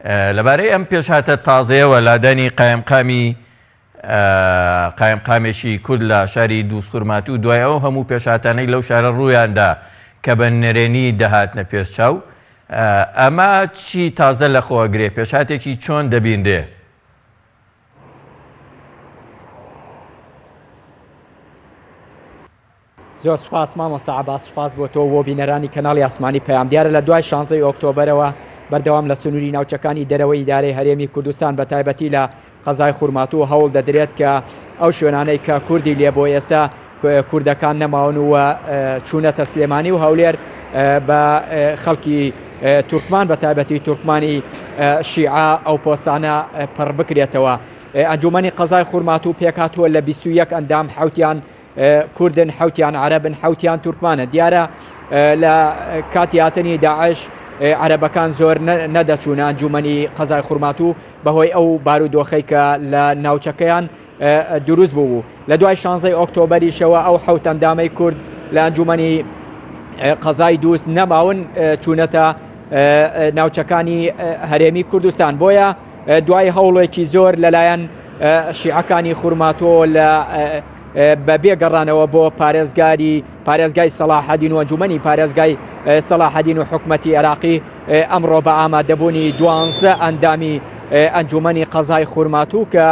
لەبارەی ئەم پێشهاتە تازەیەوە لادەنی قایمقامێکی کورد لە شاری دووسخورمات و دوای ئەو هەموو پێشهاتانەی لەو شارە ڕوویاندا کە بە نەرێنی دەهاتنە پێشچاو، ئەمە چی تازە لە خۆگرێ پێشهاتێکی چۆن دەبیندێ؟ زۆر سوپاس مامۆستا عەباس، سوپاس بۆ تۆ بۆ بینەرانی کەناڵی ئاسمانی پەیام. دیارە لە دوای 16 ئۆکتۆبەرەوە بەردەوام لە سنووری ناوچەکانی دەرەوەی ئیدارەی هەرێمی کوردستان بە تایبەتی لە قەزای خوورماتوو هەوڵ دەدرێت کە ئەو شوێنانەی کە کوردی لێ بۆ ئێستا کوردەکان نەماون و چوونەتە سلێمانی و هەولێر بە خەڵکی تورکمان بە تایبەتی تورکمانی شیعە ئەو پۆستانە پڕ بکرێتەوە. ئەنجومەنی قەزای خوورماتوو پێکهاتووە لە 21 ئەندام حوتیان کوردن، حوتیان عەرەبن، حوتیان تورکمانە. دیارە لە کاتی هاتنی داعش عەرەبەکان زۆر نەدەچوونە ئەنجومەنی قەزای خوورماتوو بەهۆی ئەو بارودۆخەی کە لە ناوچەکەیان دروست بوو. لە دوای 16 ئۆکتۆبەریشەوە ئەو حەوت ئەندامەی کورد لە ئەنجومەنی قەزای دووست نەماون چوونەتە ناوچەکانی هەرێمی کوردستان. بۆیە دوای هەوڵێکی زۆر لەلایەن شیعەکانی خوورماتۆ لە بەبێ گەڕانەوە بۆ پارێزگای سەلاحەدین و ئەنجومەنی پارێزگای سەلاحەدین و حکومەتی عێراقی ئەمڕۆ بە ئامادەبوونی 12 ئەندامی ئەنجومەنی قەزای خوورماتوو کە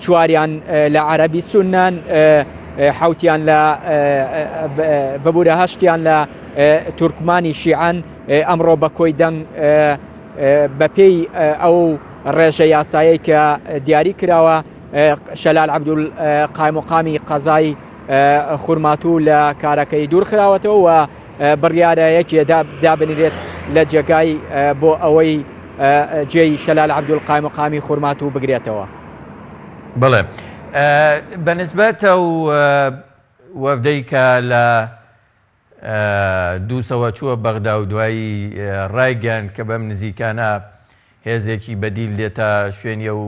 چواریان لە عەرەبی سوننان، حوتیان لە بەبوورە هەشتیان لە تورکمانی شیعەن ئەمڕۆ بە کۆی دەنگ بە پێی ئەو ڕێژە یاسایی کە دیاری کراوە شەلال عەبدولقایمقامی قەزای خوورماتوو لە کارەکەی دوور خراوەتەوە و بڕیارەیەکی دابنرێت لە جێگای بۆ ئەوەی جێی شەلال عەبدولقایمقامی خوورماتوو بگرێتەوە. بڵێ بەنسبەتە و وەفدەی کە لە دووسەوە چووە بەغدا و دوایی ڕایگەیان کە بەم نزیکانە هێزێکی بەدیل دێتە شوێنیە و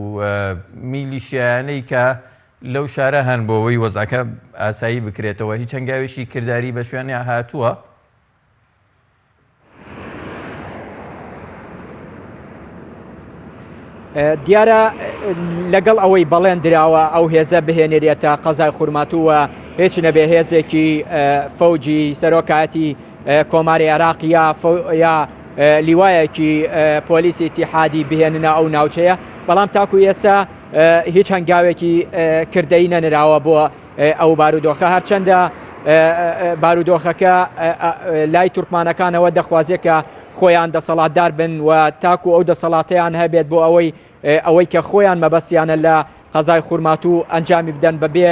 میلیشیانەی کە لەو شارە هەن بۆەوەی وەزعەکە ئاسایی بکرێتەوە، هیچ هەنگاوێکی کردداری بە شوێنیان هاتووە؟ دیارە لەگەڵ ئەوەی بەڵێن دراوە ئەو هێزە بهێنێرێتە قەزای خوورماتووە هیچ نەبێ هێزێکی فەوجی سەرۆکایەتی کۆماری عێراقی یا لیوایەکی پۆلیسی ئیتیحادی بهێننە ئەو ناوچەیە، بەڵام تاکو ئێستا هیچ هەنگاوێکی کردەی نەنراوە بۆ ئەو بارودۆخە، هەرچەندە بارودۆخەکە لای تورکمانەکانەوە دەخوازێت کە خۆیان دەسەڵاتدار بن و تاکو ئەو دەسەڵاتیان هەبێت بۆ ئەوەی کە خۆیان مەبەستیانە لە قەزای خوورماتوو ئەنجامی بدەن بەبێ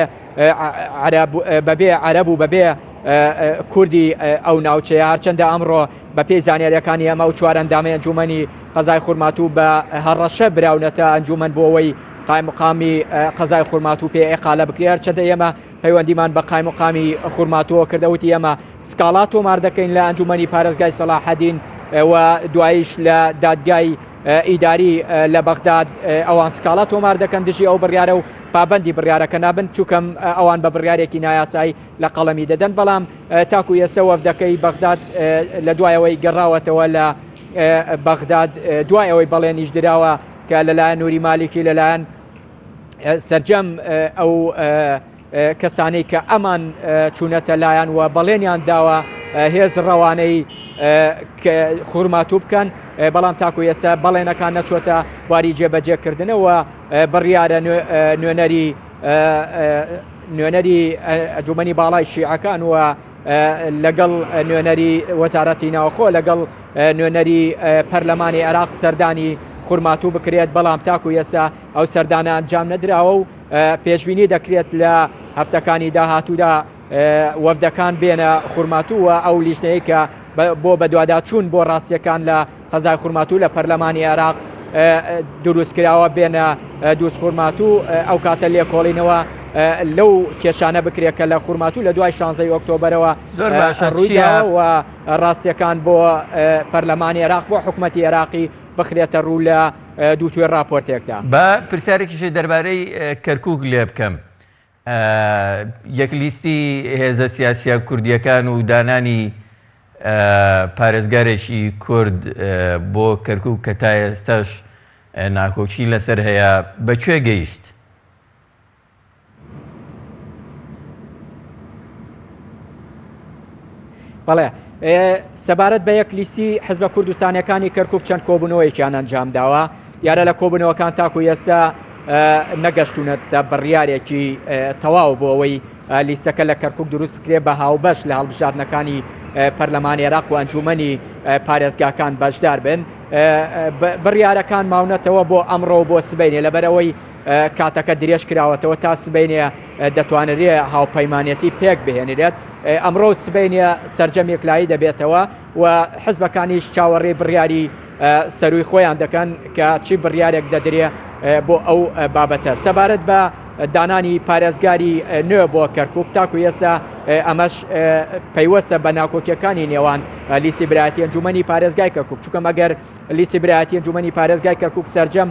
عەرەب و بەبێ کوردی ئەو ناوچەیە. هەرچەندە ئەمڕۆ بە پێی زانیاریەکانی ئەمە و چوار ئەندامی ئەنجومەنی قەزای خوورماتوو بە هەڕەشە براونەتە ئەنجومەن بۆ ئەوەی قایمقامی قەزای خوورماتوو پێ ئێقالە بکرێت. هەرچەندە ئێمە پەیوەندیمان بە قایمقامی خوورماتووە کردەوتی ئێمە سکاڵا تۆمار دەکەین لە ئەنجومەنی پارێزگای سەلاحەدین و دواییش لە دادگای ئیداری لە بەغداد ئەوان سکاڵا تۆمار دەکەن دژی ئەو بڕیارە و پابەندی بڕیارەکە نابن، چووکەم ئەوان بە بڕیارێکی نایاسایی لە قەڵەمی دەدەن. بەڵام تاکو ئێستا وەفدەکەی بەغداد لە دوایەوەی گەڕاوەتەوە لە بەغداد دوای ئەوەی بەڵێنیش دراوە کە لەلایەن نووری مالیکی لەلایەن سەرجەم ئەو کەسانەی کە ئەمان چوونەتە لایەن و بەڵێنیان داوە هێز ڕەوانەی خوورماتوو بکەن، بەڵام تاکو ئێستا بەڵێنەکان نەچۆتە واری جێبەجێکردنەوە. بڕیارە نوێنەری ئەنجومەنی باڵای شیعەکان و لەگەڵ نوێنەری وەزارەتی ناوخۆ لەگەڵ نوێنەری پەرلەمانی عێراق سەردانی خوورماتوو بکرێت، بەڵام تاکو ئێستا ئەو سەردانە ئەنجام نەدراوە و پێشبینی دەکرێت لە هەفتەکانی داهاتوودا وەفدەکان بێنە خوورماتوو و ئەو لیژنەیە کە بۆ بەدواداچوون بۆ ڕاستیەکان لە قەزای خوورماتوو لە پەرلەمانی عێراق دروستکراوە بێنە دووس خوورماتوو ئەو کاتە لێکۆڵینەوە لەو کێشانە بکرێت کە لە خوورماتوو لە دوای 16 ئۆکتۆبەرەوە ڕوویدا و ڕاستیەکان بۆ پەرلەمانی عێراق بۆ حکوومەتی عێراقی بخرێتە ڕوو لە دووتوێ راپۆرتێکدا. بە پرسیارێکیشی دەربارەی کەرکووک لێ بکەم. یەک لیستی هێزە سیاسیە کوردیەکان و دانانی پارێزگارێکی کورد بۆ کەرکووک کە تا ئێستاش ناکۆچی لەسەر هەیە بەکوێ گەیشت؟ بەڵێ سەبارەت بە یەک لیستی حزبە کوردستانیەکانی کەرکووک چەند کۆبوونەوەیەکیان ئەنجام داوە یارە لە کۆبوونەوەکان تاکو ئێستا نەگەشتونەتە بڕیارێکی تەواو بۆ ئەوەی لیستەکە لە کەرکووک دروست بکرێ بە هاوبەش لە هەڵبژاردنەکانی پەرلەمانی عێراق و ئەنجومەنی پارێزگاکان بەشدار بن بڕیارەکان ماونەتەوە بۆ ئەمڕۆ بۆ سبەینێ لەبەرەوەی کاتەکە درێژ کراوەتەوە تا سبەینێ دەتوانرێ هاوپەیمانەتی پێک بهێنرێت ئەمڕۆ سبەینێ سەرجەم یەکلایی دەبێتەوە و حزبەکانیش چاوەڕێ بڕیاری سەروی خۆیان دەکەن کە چی بڕیارێک دەدرێ بۆ ئەو بابەتە سەبارەت بە دانانی پارێزگاری نوێ بۆ کەرکووک تاکو ئێستا ئەمەش پەیوەستە بە ناکۆکیەکانی نێوان لیستی برایەتی ئەنجومەنی پارێزگای کەرکووک چونکە مەگەر لیستی برایەتی ئەنجومەنی پارێزگای کەرکووک سەرجەم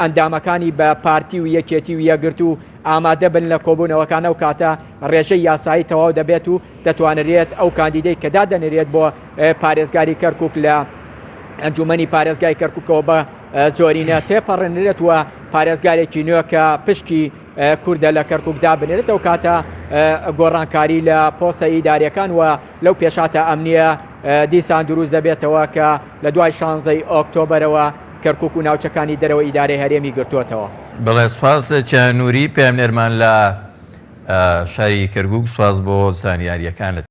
ئەندامەکانی بە پارتی و یەکێتی و یەگرت و ئامادە بن لە کۆبوونەوەکانە و کاتە ڕێژەی یاسایی تەواو دەبێت و دەتوانرێت ئەو کاندیدەی کە دادەنرێت بۆ پارێزگاری کەرکووک لە ئەنجومەنی پارێزگای کەرکووکەوە بە زۆرینە تێپەڕێنرێت وە پارێزگارێکی نوێ کە پشکی کووردە لە کەرکووکدا بنێتەوە کاتە گۆڕانکاری لە پۆسە ئیداریەکان و لەو پێشاتە ئەمنیە دیسان دروست دەبێتەوە کە لە دوای 16 ئۆکتۆبەرەوە کەرکووک و ناوچەکانی دەرەوە ئیدارەی هەرێمی گرتووەتەوە. بەڵێ سوپاسە چەنووری پێم نێرمان لە شاری کەرکووک سواز بۆ زانیاریەکانت.